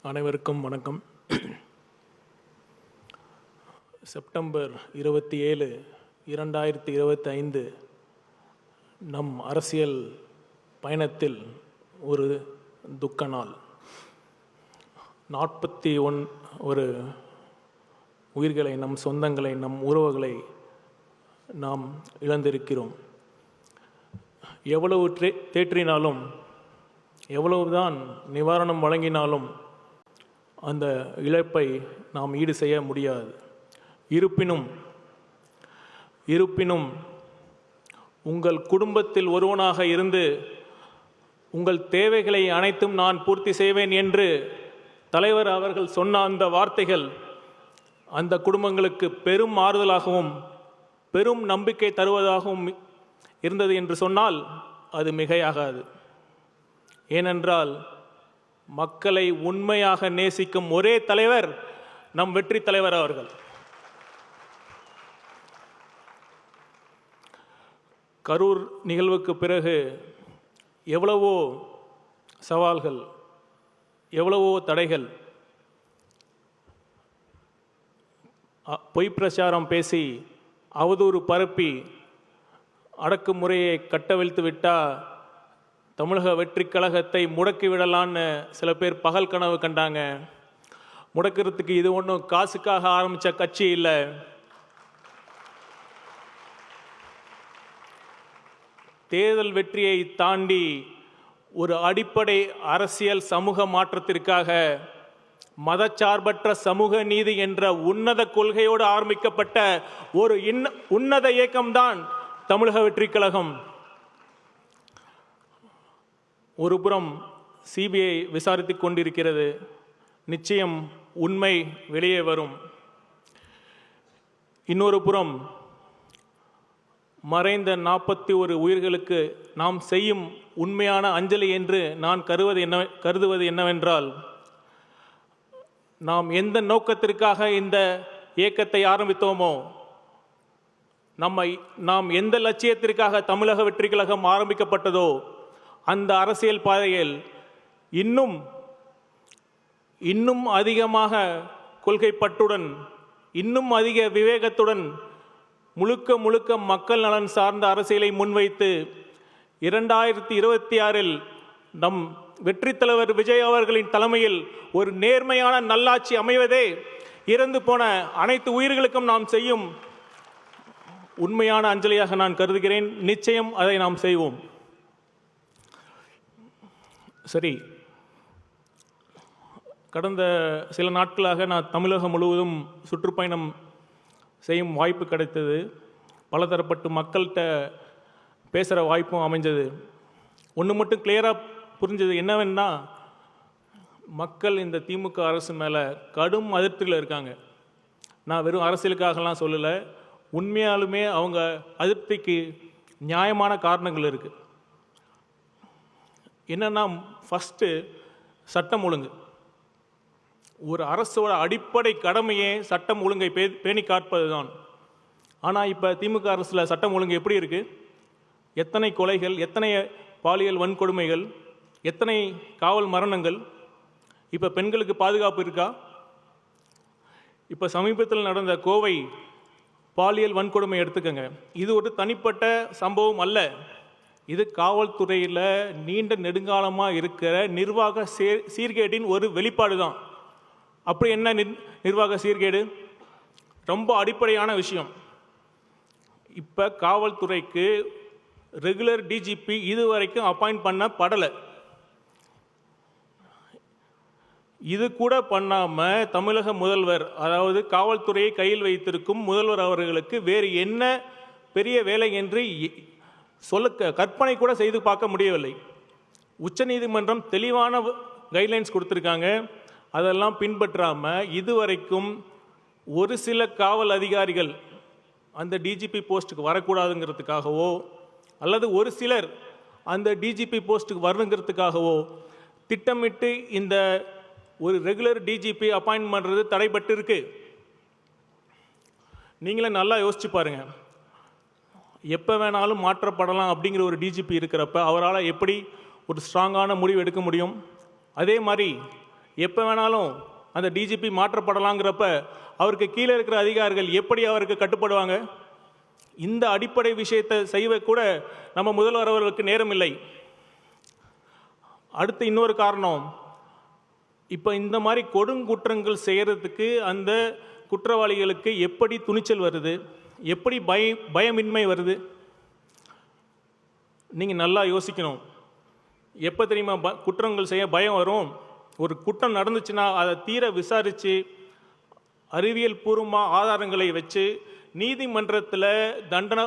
அனைவருக்கும் வணக்கம். செப்டம்பர் 27, 2025 நம் அரசியல் பயணத்தில் ஒரு துக்க நாள். 41 உயிர்களை, நம் சொந்தங்களை, நம் உறவுகளை நாம் இழந்திருக்கிறோம். எவ்வளவு தேற்றினாலும், எவ்வளவுதான் நிவாரணம் வழங்கினாலும் அந்த இழப்பை நாம் ஈடு செய்ய முடியாது. இருப்பினும் உங்கள் குடும்பத்தில் ஒருவனாக இருந்து உங்கள் தேவைகளை அனைத்தும் நான் பூர்த்தி செய்வேன் என்று தலைவர் அவர்கள் சொன்ன அந்த வார்த்தைகள் அந்த குடும்பங்களுக்கு பெரும் ஆறுதலாகவும் பெரும் நம்பிக்கை தருவதாகவும் இருந்தது என்று சொன்னால் அது மிகையாகாது. ஏனென்றால் மக்களை உண்மையாக நேசிக்கும் ஒரே தலைவர் நம் வெற்றி தலைவர் அவர்கள். கரூர் நிகழ்வுக்கு பிறகு எவ்வளவோ சவால்கள், எவ்வளவோ தடைகள், பொய் பிரச்சாரம் பேசி அவதூறு பரப்பி அடக்குமுறையை கட்டவிழ்த்து விட்டால் தமிழக வெற்றி கழகத்தை முடக்கிவிடலான்னு சில பேர் பகல் கனவு கண்டாங்க. முடக்கிறதுக்கு இது ஒன்றும் காசுக்காக ஆரம்பித்த கட்சி இல்லை. தேர்தல் வெற்றியை தாண்டி ஒரு அடிப்படை அரசியல் சமூக மாற்றத்திற்காக மதச்சார்பற்ற சமூக நீதி என்ற உன்னத கொள்கையோடு ஆரம்பிக்கப்பட்ட ஒரு உன்னத இயக்கம்தான் தமிழக வெற்றி கழகம். ஒரு புறம் சிபிஐ விசாரித்துக் கொண்டிருக்கிறது. நிச்சயம் உண்மை வெளியே வரும். இன்னொரு புறம் மறைந்த 41 உயிர்களுக்கு நாம் செய்யும் உண்மையான அஞ்சலி என்று நான் கருதுவது என்னவென்றால், நாம் எந்த நோக்கத்திற்காக இந்த இயக்கத்தை ஆரம்பித்தோமோ, நாம் எந்த லட்சியத்திற்காக தமிழக வெற்றி கழகம் ஆரம்பிக்கப்பட்டதோ அந்த அரசியல் பாதையில் இன்னும் அதிகமாக கொள்கைப்பற்றுடன், இன்னும் அதிக விவேகத்துடன் முழுக்க மக்கள் நலன் சார்ந்த அரசியலை முன்வைத்து 2026 நம் வெற்றி தலைவர் விஜய் அவர்களின் தலைமையில் ஒரு நேர்மையான நல்லாட்சி அமைவதே இறந்து போன அனைத்து உயிர்களுக்கும் நாம் செய்யும் உண்மையான அஞ்சலியாக நான் கருதுகிறேன். நிச்சயம் அதை நாம் செய்வோம். சரி, கடந்த சில நாட்களாக நான் தமிழகம் முழுவதும் சுற்றுப்பயணம் செய்யும் வாய்ப்பு கிடைத்தது. பலதரப்பட்டு மக்கள்கிட்ட பேசுகிற வாய்ப்பும் அமைஞ்சது. ஒன்று மட்டும் கிளியராக புரிஞ்சது என்னவென்னா, மக்கள் இந்த திமுக அரசு மேலே கடும் அதிருப்தியில் இருக்காங்க. நான் வெறும் அரசியலுக்காகலாம் சொல்லலை, உண்மையாலுமே அவங்க அதிருப்திக்கு நியாயமான காரணங்கள் இருக்குது. என்னென்னா, ஃபஸ்ட்டு சட்டம் ஒழுங்கு. ஒரு அரசோட அடிப்படை கடமையே சட்டம் ஒழுங்கை பேணி காப்பது தான். ஆனால் இப்போ திமுக அரசில் சட்டம் ஒழுங்கு எப்படி இருக்குது? எத்தனை கொலைகள், எத்தனை பாலியல் வன்கொடுமைகள், எத்தனை காவல் மரணங்கள். இப்போ பெண்களுக்கு பாதுகாப்பு இருக்கா? இப்போ சமீபத்தில் நடந்த கோவை பாலியல் வன்கொடுமை எடுத்துக்கங்க. இது ஒரு தனிப்பட்ட சம்பவம் அல்ல. இது காவல்துறையில் நீண்ட நெடுங்காலமாக இருக்கிற நிர்வாக சீர்கேட்டின் ஒரு வெளிப்பாடு தான். அப்படி என்ன நிர்வாக சீர்கேடு? ரொம்ப அடிப்படையான விஷயம். இப்போ காவல்துறைக்கு ரெகுலர் டிஜிபி இதுவரைக்கும் அப்பாயிண்ட் பண்ணப்படலை. இது கூட பண்ணாமல் தமிழக முதல்வர், அதாவது காவல்துறையை கையில் வைத்திருக்கும் முதல்வர் அவர்களுக்கு வேறு என்ன பெரிய வேலை என்று கற்பனை கூட செய்து பார்க்க முடியவில்லை. உச்சநீதிமன்றம் தெளிவான கைட்லைன்ஸ் கொடுத்துருக்காங்க. அதெல்லாம் பின்பற்றாமல் இதுவரைக்கும் ஒரு சில காவல் அதிகாரிகள் அந்த டிஜிபி போஸ்ட்டுக்கு வரக்கூடாதுங்கிறதுக்காகவோ, அல்லது ஒரு சிலர் அந்த டிஜிபி போஸ்ட்டுக்கு வரணுங்கிறதுக்காகவோ திட்டமிட்டு இந்த ஒரு ரெகுலர் டிஜிபி அப்பாயின்ட் பண்ணுறது தடைப்பட்டு இருக்கு. நீங்களே நல்லா யோசிச்சு பாருங்கள். எப்போ வேணாலும் மாற்றப்படலாம் அப்படிங்கிற ஒரு டிஜிபி இருக்கிறப்ப அவரால் எப்படி ஒரு ஸ்ட்ராங்கான முடிவு எடுக்க முடியும்? அதே மாதிரி எப்போ வேணாலும் அந்த டிஜிபி மாற்றப்படலாங்கிறப்ப அவருக்கு கீழே இருக்கிற அதிகாரிகள் எப்படி அவருக்கு கட்டுப்படுவாங்க? இந்த அடிப்படை விஷயத்தை செய்ய கூட நம்ம முதல்வர் அவர்களுக்கு நேரம் இல்லை. அடுத்து இன்னொரு காரணம், இப்போ இந்த மாதிரி கொடுங்குற்றங்கள் செய்கிறதுக்கு அந்த குற்றவாளிகளுக்கு எப்படி துணிச்சல் வருது, எப்படி பயமின்மை வருது? நீங்கள் நல்லா யோசிக்கணும். எப்போ தெரியுமா குற்றங்கள் செய்ய பயம் வரும்? ஒரு குற்றம் நடந்துச்சுன்னா அதை தீர விசாரித்து அறிவியல் பூர்வமாக ஆதாரங்களை வச்சு நீதிமன்றத்தில் தண்டனை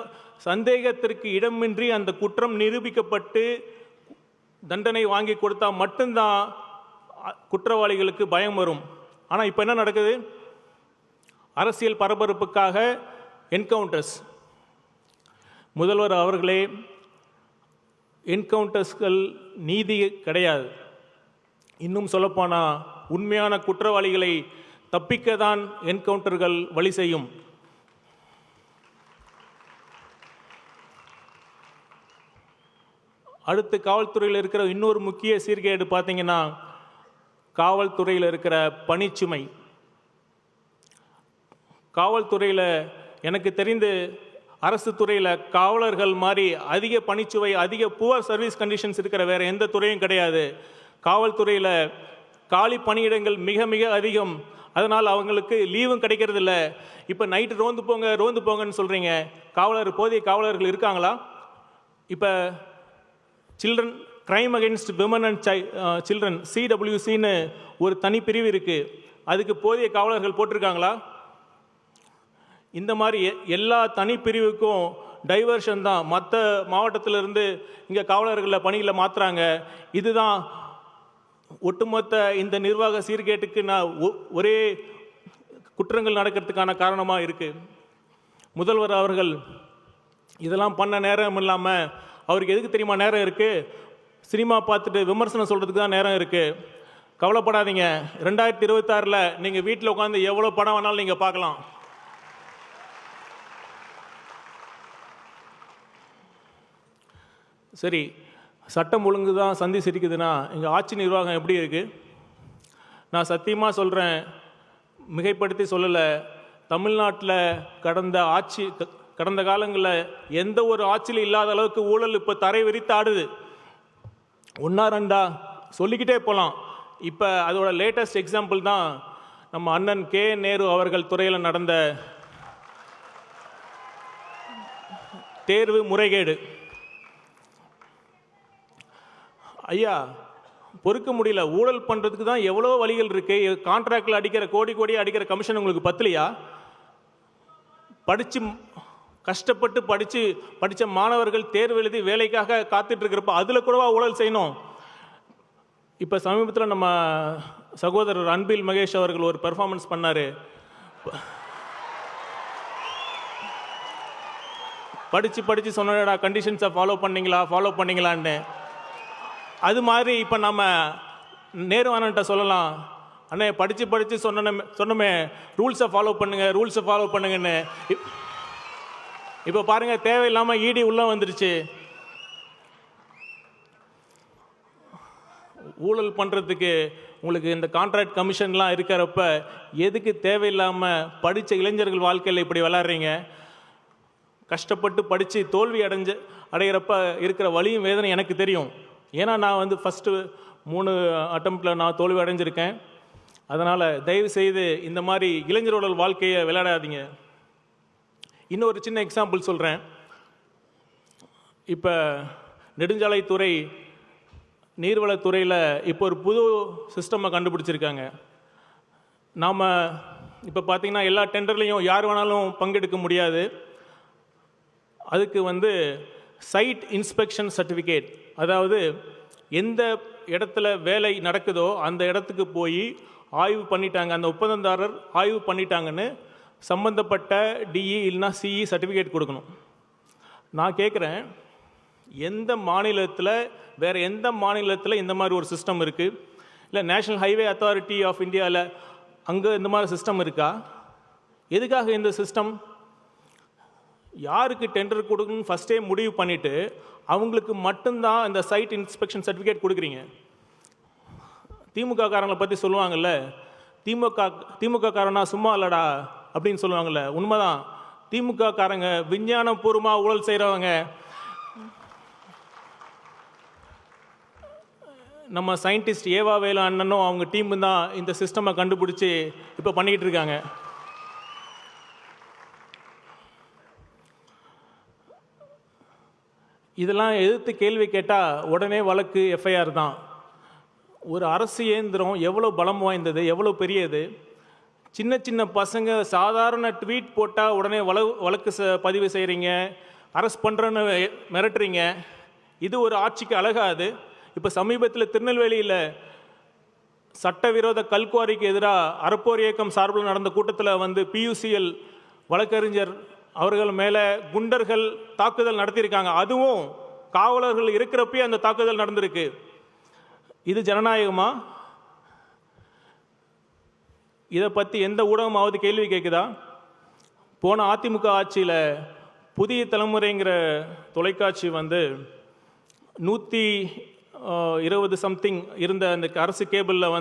சந்தேகத்திற்கு இடமின்றி அந்த குற்றம் நிரூபிக்கப்பட்டு தண்டனை வாங்கி கொடுத்தா மட்டும்தான் குற்றவாளிகளுக்கு பயம் வரும். ஆனால் இப்போ என்ன நடக்குது? அரசியல் பரபரப்புக்காக என்கவுண்டர்ஸ். முதல்வர் அவர்களே, என்கவுண்டர்ஸ்கள் நீதி கிடையாது. இன்னும் சொல்லப்போனால் உண்மையான குற்றவாளிகளை தப்பிக்க தான் என்கவுண்டர்கள் வழி செய்யும். அடுத்து காவல்துறையில் இருக்கிற இன்னொரு முக்கிய சீர்கேடு பார்த்தீங்கன்னா, காவல்துறையில் இருக்கிற பணிச்சுமை. காவல்துறையில் எனக்கு தெரிந்து அரசு துறையில் காவலர்கள் மாதிரி அதிக பணிச்சுவை, அதிக புவர் சர்வீஸ் கண்டிஷன்ஸ் இருக்கிற வேறு எந்த துறையும் கிடையாது. காவல்துறையில் காலி பணியிடங்கள் மிக மிக அதிகம். அதனால் அவங்களுக்கு லீவும் கிடைக்கிறதில்ல. இப்போ நைட்டு ரோந்து போங்கன்னு சொல்கிறீங்க. போதிய காவலர்கள் இருக்காங்களா? இப்போ children crime against women and children CWCன்னு ஒரு தனி பிரிவு இருக்குது. அதுக்கு போதிய காவலர்கள் போட்டிருக்காங்களா? இந்த மாதிரி எல்லா தனி பிரிவுக்கும் டைவர்ஷன் தான். மற்ற மாவட்டத்திலிருந்து இங்கே காவலர்களை பணிகளை மாற்றுறாங்க. இதுதான் ஒட்டுமொத்த இந்த நிர்வாக சீர்கேட்டுக்கு ஒரே குற்றங்கள் நடக்கிறதுக்கான காரணமாக இருக்குது. முதல்வர் அவர்கள் இதெல்லாம் பண்ண நேரம் இல்லாமல் அவருக்கு எதுக்கு தெரியுமா நேரம் இருக்குது? சினிமா பார்த்துட்டு விமர்சனம் சொல்கிறதுக்கு தான் நேரம் இருக்குது. கவலைப்படாதீங்க, 2026 நீங்கள் வீட்டில் உட்காந்து எவ்வளோ படம் வேணாலும் நீங்கள் பார்க்கலாம். சரி, சட்டம் ஒழுங்கு தான் சந்தி சிரிக்குதுன்னா இங்கே ஆட்சி நிர்வாகம் எப்படி இருக்குது? நான் சத்தியமாக சொல்கிறேன், மிகைப்படுத்தி சொல்லலை. தமிழ்நாட்டில் கடந்த காலங்களில் எந்த ஒரு ஆட்சியிலும் இல்லாத அளவுக்கு ஊழல் இப்போ தரை விரித்து ஆடுது. ஒன்றா ரெண்டா சொல்லிக்கிட்டே போகலாம். இப்போ அதோட லேட்டஸ்ட் எக்ஸாம்பிள் தான் நம்ம அண்ணன் K. நேரு அவர்கள் துறையில் நடந்த தேர்வு முறைகேடு. ஐயா, பொறுக்க முடியல. ஊழல் பண்ணுறதுக்கு தான் எவ்வளோ வழிகள் இருக்குது. கான்ட்ராக்டில் அடிக்கிற கோடி அடிக்கிற கமிஷன் உங்களுக்கு பத்தலையா? கஷ்டப்பட்டு படித்த மாணவர்கள் தேர்வு எழுதி வேலைக்காக காத்துட்ருக்கிறப்ப அதில் கூடவா ஊழல் செய்யணும்? இப்போ சமீபத்தில் நம்ம சகோதரர் அன்பில் மகேஷ் அவர்கள் ஒரு பெர்ஃபார்மன்ஸ் பண்ணார். படித்து சொன்னடா கண்டிஷன்ஸை ஃபாலோ பண்ணீங்களான்னு. அது மாதிரி இப்போ நம்ம நேரு அண்ணன்ட்ட சொல்லலாம், அண்ணே படித்து சொன்னோமே ரூல்ஸை ஃபாலோ பண்ணுங்கன்னு. இப்போ பாருங்கள், தேவையில்லாமல் இடி உள்ளே வந்துருச்சு. ஊழல் பண்ணுறதுக்கு உங்களுக்கு இந்த கான்ட்ராக்ட் கமிஷன்லாம் இருக்கிறப்ப எதுக்கு தேவையில்லாமல் படித்த இளைஞர்கள் வாழ்க்கையில் இப்படி விளாட்றீங்க? கஷ்டப்பட்டு படித்து தோல்வி அடைகிறப்ப இருக்கிற வலியும் வேதனை எனக்கு தெரியும். ஏன்னா நான் ஃபஸ்ட்டு 3 அட்டம்ப்டில் நான் தோல்வி அடைஞ்சிருக்கேன். அதனால் தயவு செய்து இந்த மாதிரி இளைஞரோட வாழ்க்கையை விளையாடாதீங்க. இன்னொரு சின்ன எக்ஸாம்பிள் சொல்கிறேன். இப்போ நெடுஞ்சாலைத்துறை, நீர்வளத்துறையில் இப்போ ஒரு புது சிஸ்டமை கண்டுபிடிச்சிருக்காங்க. நாம் இப்போ பார்த்திங்கன்னா எல்லா டெண்டர்லேயும் யார் வேணாலும் பங்கெடுக்க முடியாது. அதுக்கு சைட் இன்ஸ்பெக்ஷன் சர்டிஃபிகேட், அதாவது எந்த இடத்துல வேலை நடக்குதோ அந்த இடத்துக்கு போய் ஆய்வு பண்ணிட்டாங்க, அந்த ஒப்பந்ததாரர் ஆய்வு பண்ணிட்டாங்கன்னு சம்பந்தப்பட்ட DE இல்லைனா CE சர்டிஃபிகேட் கொடுக்கணும். நான் கேட்குறேன், வேறு எந்த மாநிலத்தில் இந்த மாதிரி ஒரு சிஸ்டம் இருக்குது? இல்லை நேஷ்னல் ஹைவே அத்தாரிட்டி ஆஃப் இந்தியாவில் அங்கே இந்த மாதிரி சிஸ்டம் இருக்கா? எதுக்காக இந்த சிஸ்டம்? யாருக்கு டெண்டர் கொடுக்கணும்னு ஃபஸ்ட்டே முடிவு பண்ணிவிட்டு அவங்களுக்கு மட்டும்தான் இந்த சைட் இன்ஸ்பெக்ஷன் சர்டிஃபிகேட் கொடுக்குறீங்க. திமுக காரங்களை பற்றி சொல்லுவாங்கல்ல, திமுக காரனா சும்மா இல்லடா அப்படின்னு சொல்லுவாங்கல்ல, உண்மைதான். திமுக காரங்க விஞ்ஞானபூர்வமாக ஊழல் செய்கிறவங்க. நம்ம சயின்டிஸ்ட் ஏவா வேலு அண்ணனும் அவங்க டீம் தான் இந்த சிஸ்டமை கண்டுபிடிச்சி இப்போ பண்ணிக்கிட்டு இருக்காங்க. இதெல்லாம் எதிர்த்து கேள்வி கேட்டால் உடனே வழக்கு, எஃப்ஐஆர் தான். ஒரு அரசு இயந்திரம் எவ்வளோ பலம் வாய்ந்தது, எவ்வளோ பெரியது. சின்ன சின்ன பசங்க சாதாரண ட்வீட் போட்டால் உடனே வழக்கு பதிவு செய்கிறீங்க, அரெஸ்ட் பண்ணுறேன்னு மிரட்டுறீங்க. இது ஒரு ஆட்சிக்கு அழகாது. இப்போ சமீபத்தில் திருநெல்வேலியில் சட்டவிரோத கல்குவாரிக்கு எதிராக அறப்போர் இயக்கம் சார்பில் நடந்த கூட்டத்தில் பியூசிஎல் வழக்கறிஞர் அவர்கள் மேலே குண்டர்கள் தாக்குதல் நடத்தியிருக்காங்க. அதுவும் காவலர்கள் இருக்கிறப்பே அந்த தாக்குதல் நடந்திருக்கு. இது ஜனநாயகமா? இதை பற்றி எந்த ஊடகமாவது கேள்வி கேட்குதா? போன அதிமுக ஆட்சியில் புதிய தலைமுறைங்கிற தொலைக்காட்சி 120 சம்திங் இருந்த அந்த அரசு கேபிளில்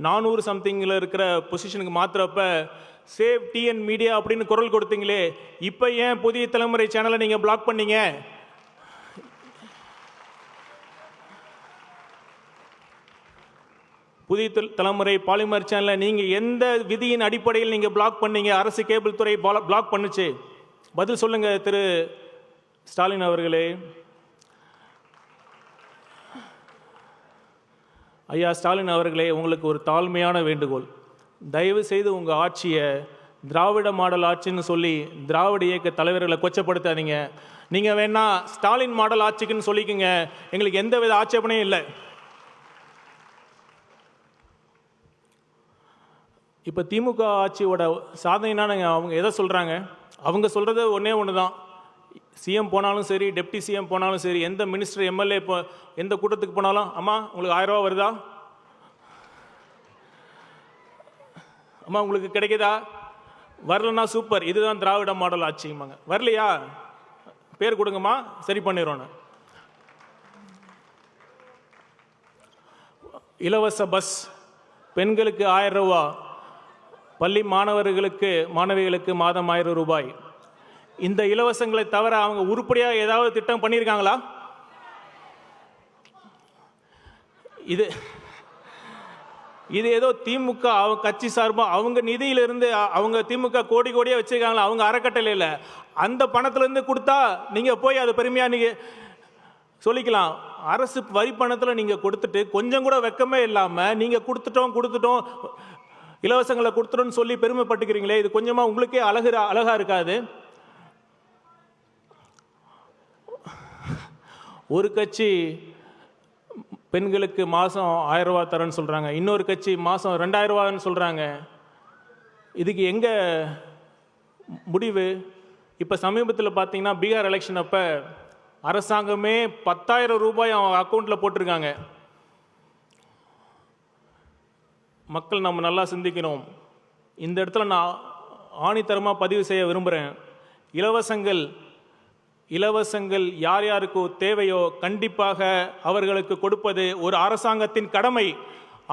400 சம்திங்கில் இருக்கிற பொசிஷனுக்கு மாத்திரப்ப சேவ் டிஎன் மீடியா அப்படின்னு குரல் கொடுத்தீங்களே, இப்போ ஏன் புதிய தலைமுறை சேனலை நீங்கள் பிளாக் பண்ணீங்க? புதிய தலைமுறை பாலிமர் சேனலை நீங்கள் எந்த விதியின் அடிப்படையில் நீங்கள் பிளாக் பண்ணீங்க? அரசு கேபிள் துறை பிளாக் பண்ணுச்சு. பதில் சொல்லுங்க திரு ஸ்டாலின் அவர்களே. ஐயா ஸ்டாலின் அவர்களே, உங்களுக்கு ஒரு தாழ்மையான வேண்டுகோள். தயவு செய்து உங்கள் ஆட்சியை திராவிட மாடல் ஆட்சின்னு சொல்லி திராவிட இயக்க தலைவர்களை கொச்சப்படுத்தாதீங்க. நீங்கள் வேணா ஸ்டாலின் மாடல் ஆட்சிக்குன்னு சொல்லிக்கோங்க, எங்களுக்கு எந்த வித ஆட்சேபனையும் இல்லை. இப்போ திமுக ஆட்சியோட சாதனைனா அவங்க எதை சொல்கிறாங்க? அவங்க சொல்கிறது ஒன்றே ஒன்று தான். சிஎம் போனாலும் சரி, டெப்டி சிஎம் போனாலும் சரி, எந்த மினிஸ்டர் எம்எல்ஏ எந்த கூட்டத்துக்கு போனாலும், அம்மா உங்களுக்கு 1000 ரூபா வருதா, அம்மா உங்களுக்கு கிடைக்குதா, வரலன்னா சூப்பர், இதுதான் திராவிட மாடல் ஆட்சிம்பாங்க. வரலையா பேர் கொடுங்கம்மா, சரி பண்ணிடுறோன்னு. இலவச பஸ், பெண்களுக்கு 1000 ரூபா, பள்ளி மாணவிகளுக்கு மாதம் 1000 ரூபாய். இந்த இலவசங்களை தவிர அவங்க உருப்படியாக ஏதாவது திட்டம் பண்ணியிருக்காங்களா? இது ஏதோ திமுக கட்சி சார்பாக அவங்க நிதியிலிருந்து அவங்க திமுக கோடி கோடியாக வச்சுருக்காங்களா, அவங்க அறக்கட்டளையில் அந்த பணத்திலேருந்து கொடுத்தா நீங்கள் போய் அது பெருமையாக நீங்கள் சொல்லிக்கலாம். அரசு வரி பணத்தில் நீங்கள் கொடுத்துட்டு கொஞ்சம் கூட வெக்கமே இல்லாமல் நீங்கள் கொடுத்துட்டோம் இலவசங்களை கொடுத்துட்டோன்னு சொல்லி பெருமைப்பட்டுக்கிறீங்களே, இது கொஞ்சமாக உங்களுக்கே அழகா இருக்காது? ஒரு கட்சி பெண்களுக்கு மாதம் 1000 ரூபா தரேன்னு சொல்கிறாங்க, இன்னொரு கட்சி மாதம் 2000 ரூபான்னு சொல்கிறாங்க. இதுக்கு எங்கே முடிவு? இப்போ சமீபத்தில் பார்த்தீங்கன்னா பீகார் எலெக்ஷன் அப்போ அரசாங்கமே 10,000 ரூபாய் அவங்க அக்கௌண்ட்டில் போட்டிருக்காங்க. மக்கள் நம்ம நல்லா சிந்திக்கணும். இந்த இடத்துல நான் ஆணித்தரமாக பதிவு செய்ய விரும்புகிறேன். இலவசங்கள் யார் யாருக்கு தேவையோ கண்டிப்பாக அவர்களுக்கு கொடுப்பது ஒரு அரசாங்கத்தின் கடமை.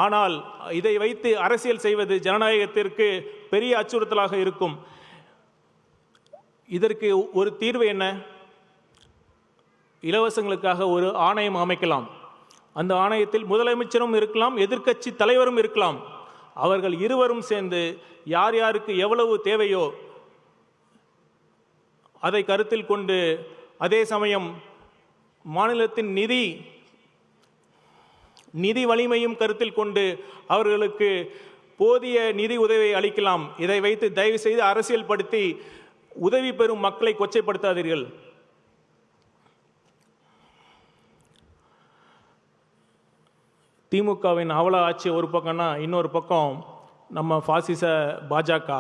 ஆனால் இதை வைத்து அரசியல் செய்வது ஜனநாயகத்திற்கு பெரிய அச்சுறுத்தலாக இருக்கும். இதற்கு ஒரு தீர்வு என்ன? இலவசங்களுக்காக ஒரு ஆணையம் அமைக்கலாம். அந்த ஆணையத்தில் முதலமைச்சரும் இருக்கலாம், எதிர்க்கட்சி தலைவரும் இருக்கலாம். அவர்கள் இருவரும் சேர்ந்து யார் யாருக்கு எவ்வளவு தேவையோ அதை கருத்தில் கொண்டு, அதே சமயம் மாநிலத்தின் நிதி வலிமையும் கருத்தில் கொண்டு அவர்களுக்கு போதிய நிதி உதவியை அளிக்கலாம். இதை வைத்து தயவு செய்து அரசியல் படுத்தி உதவி பெறும் மக்களை கொச்சைப்படுத்தாதீர்கள். திமுகவின் அவல ஆட்சி ஒரு பக்கம்னா, இன்னொரு பக்கம் நம்ம பாசிச பாஜக.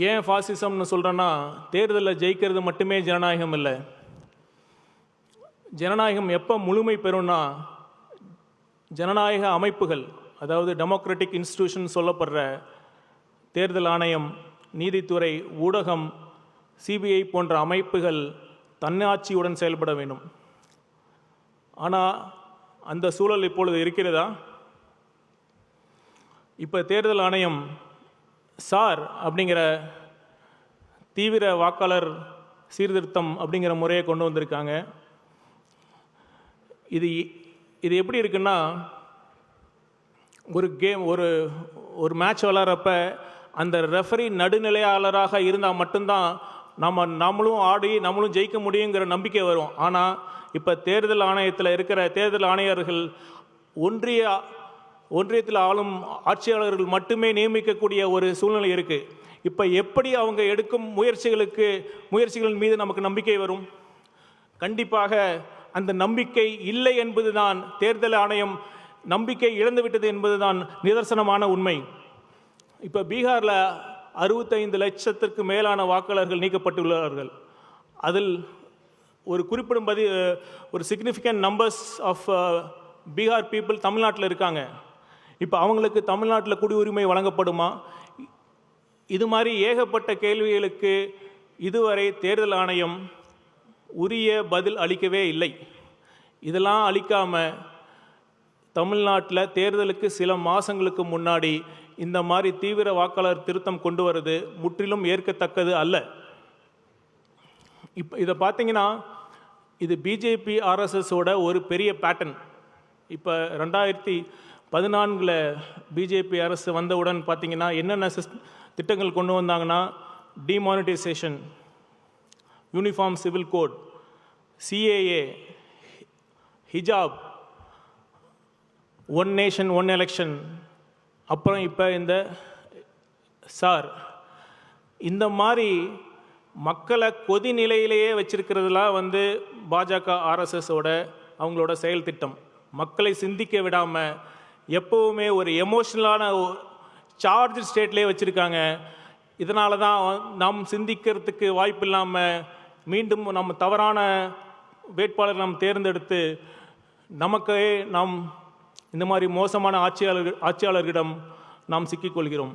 ஏன் பாசிசம்னு சொல்கிறேன்னா, தேர்தலில் ஜெயிக்கிறது மட்டுமே ஜனநாயகம் இல்லை. ஜனநாயகம் எப்போ முழுமை பெறும்னா, ஜனநாயக அமைப்புகள், அதாவது டெமோக்ராட்டிக் இன்ஸ்டிடியூஷன் சொல்லப்படுற தேர்தல் ஆணையம், நீதித்துறை, ஊடகம், சிபிஐ போன்ற அமைப்புகள் தன்னாட்சியுடன் செயல்பட வேண்டும். ஆனால் அந்த சூழல் இப்பொழுது இருக்கிறதா? இப்போ தேர்தல் ஆணையம் சார் அப்படிங்கிற தீவிர வாக்காளர் சீர்திருத்தம் அப்படிங்கிற முறையை கொண்டு வந்திருக்காங்க. இது இது எப்படி இருக்குன்னா, ஒரு கேம் ஒரு மேட்ச் விளாட்றப்ப அந்த ரெஃபரி நடுநிலையாளராக இருந்தால் மட்டும்தான் நம்மளும் ஆடி நம்மளும் ஜெயிக்க முடியுங்கிற நம்பிக்கை வரும். ஆனால் இப்போ தேர்தல் ஆணையத்தில் இருக்கிற தேர்தல் ஆணையர்கள் ஒன்றியத்தில் ஆளும் ஆட்சியாளர்கள் மட்டுமே நியமிக்கக்கூடிய ஒரு சூழ்நிலை இருக்குது. இப்போ எப்படி அவங்க எடுக்கும் முயற்சிகளின் மீது நமக்கு நம்பிக்கை வரும்? கண்டிப்பாக அந்த நம்பிக்கை இல்லை என்பதுதான், தேர்தல் ஆணையம் நம்பிக்கை இழந்துவிட்டது என்பதுதான் நிதர்சனமான உண்மை. இப்போ பீகாரில் 65 லட்சத்திற்கு மேலான வாக்காளர்கள் நீக்கப்பட்டுள்ளார்கள். அதில் ஒரு குறிப்பிடும்படி ஒரு significant numbers of Bihar people தமிழ்நாட்டில் இருக்காங்க. இப்போ அவங்களுக்கு தமிழ்நாட்டில் குடியுரிமை வழங்கப்படுமா? இது மாதிரி ஏகப்பட்ட கேள்விகளுக்கு இதுவரை தேர்தல் ஆணையம் உரிய பதில் அளிக்கவே இல்லை. இதெல்லாம் அளிக்காமல் தமிழ்நாட்டில் தேர்தலுக்கு சில மாதங்களுக்கு முன்னாடி இந்த மாதிரி தீவிர வாக்காளர் திருத்தம் கொண்டு வருது முற்றிலும் ஏற்கத்தக்கது அல்ல. இப்போ இதை பார்த்தீங்கன்னா, இது பிஜேபி ஆர்எஸ்எஸோட ஒரு பெரிய பேட்டர்ன். இப்போ 2014 பிஜேபி அரசு வந்தவுடன் பார்த்தீங்கன்னா என்னென்ன திட்டங்கள் கொண்டு வந்தாங்கன்னா, demonetisation, uniform civil code, CAA, ஹிஜாப், ஒன் நேஷன் ஒன் எலெக்ஷன், அப்புறம் இப்போ இந்த சார், இந்த மாதிரி மக்களை கொதி நிலையிலேயே வச்சிருக்கிறதுலாம் பாஜக ஆர்எஸ்எஸோட அவங்களோட செயல் திட்டம். மக்களை சிந்திக்க விடாமல் எப்போவுமே ஒரு எமோஷ்னலான சார்ஜ் ஸ்டேட்லேயே வச்சுருக்காங்க. இதனால தான் நாம் சிந்திக்கிறதுக்கு வாய்ப்பு இல்லாமல் மீண்டும் நம்ம தவறான வேட்பாளர் நாம் தேர்ந்தெடுத்து நமக்கே நாம் இந்த மாதிரி மோசமான ஆட்சியாளர்களிடம் நாம் சிக்கிக்கொள்கிறோம்.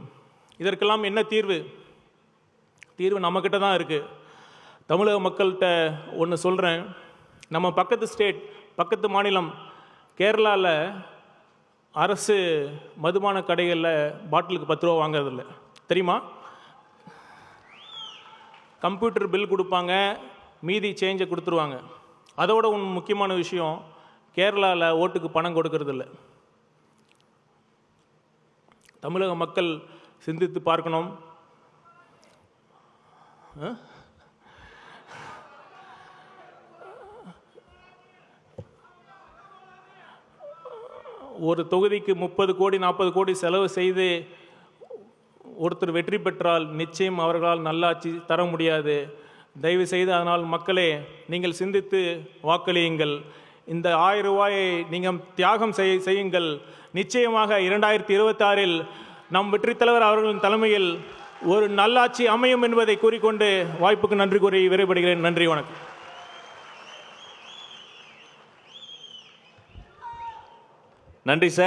இதற்கெல்லாம் என்ன தீர்வு? தீர்வு நம்மக்கிட்ட தான் இருக்குது. தமிழக மக்கள்கிட்ட ஒன்று சொல்கிறேன். நம்ம பக்கத்து மாநிலம் கேரளாவில் அரசு மதுபான கடைகளில் பாட்டிலுக்கு 10 ரூபா வாங்குறதில்ல, தெரியுமா? கம்ப்யூட்டர் பில் கொடுப்பாங்க, மீதி சேஞ்சை கொடுத்துருவாங்க. அதோட ஒன்று முக்கியமான விஷயம், கேரளாவில் ஓட்டுக்கு பணம் கொடுக்கறதில்ல. தமிழக மக்கள் சிந்தித்து பார்க்கணும். ஒரு தொகுதிக்கு 30 கோடி 40 கோடி செலவு செய்து ஒருத்தர் வெற்றி பெற்றால் நிச்சயம் அவர்களால் நல்லாட்சி தர முடியாது. தயவு செய்து அதனால் மக்களே, நீங்கள் சிந்தித்து வாக்களியுங்கள். இந்த 1000 ரூபாயை நீங்கள் தியாகம் செய்யுங்கள். நிச்சயமாக 2026 நம் வெற்றித் தலைவர் அவர்களின் தலைமையில் ஒரு நல்லாட்சி அமையும் என்பதை கூறிக்கொண்டு வாய்ப்புக்கு நன்றி கூறி விரைபடுகிறேன். நன்றி, வணக்கம். நன்றி சார்.